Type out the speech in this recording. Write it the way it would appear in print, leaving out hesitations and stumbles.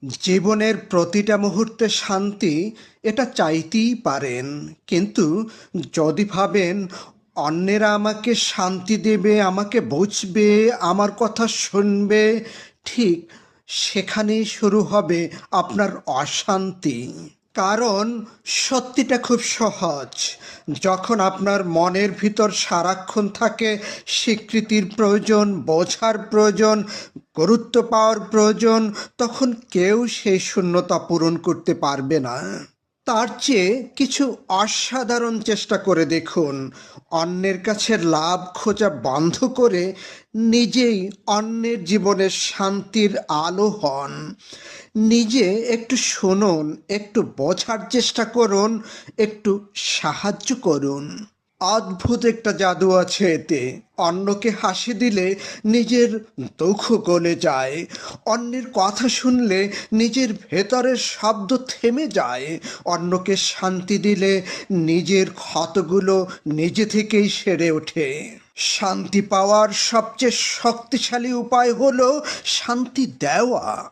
জীবনের প্রতিটা মুহূর্তে শান্তি এটা চাইতেই পারেন, কিন্তু যদি ভাবেন অন্যেরা আমাকে শান্তি দেবে, আমাকে বুঝবে, আমার কথা শুনবে, ঠিক সেখানেই শুরু হবে আপনার অশান্তি। কারণ সত্যিটা খুব সহজ। যখন আপনার মনের ভিতর সারাক্ষণ থাকে স্বীকৃতির প্রয়োজন, বোঝার প্রয়োজন, গুরুত্ব পাওয়ার প্রয়োজন, তখন কেউ সেই শূন্যতা পূরণ করতে পারবে না। তার চেয়ে কিছু অসাধারণ চেষ্টা করে দেখুন। অন্যের কাছে লাভ খোঁজা বন্ধ করে নিজেই অন্যের জীবনের শান্তির আলো হন। নিজে একটু শুনুন, একটু বোঝার চেষ্টা করুন, একটু সাহায্য করুন। অদ্ভুত একটা জাদু আছে এতে। অন্যকে হাসি দিলে নিজের দুঃখ গলে যায়, অন্যের কথা শুনলে নিজের ভেতরের শব্দ থেমে যায়, অন্যকে শান্তি দিলে নিজের ক্ষতগুলো নিজে থেকেই সেরে ওঠে। শান্তি পাওয়ার সবচেয়ে শক্তিশালী উপায় হলো শান্তি দেওয়া।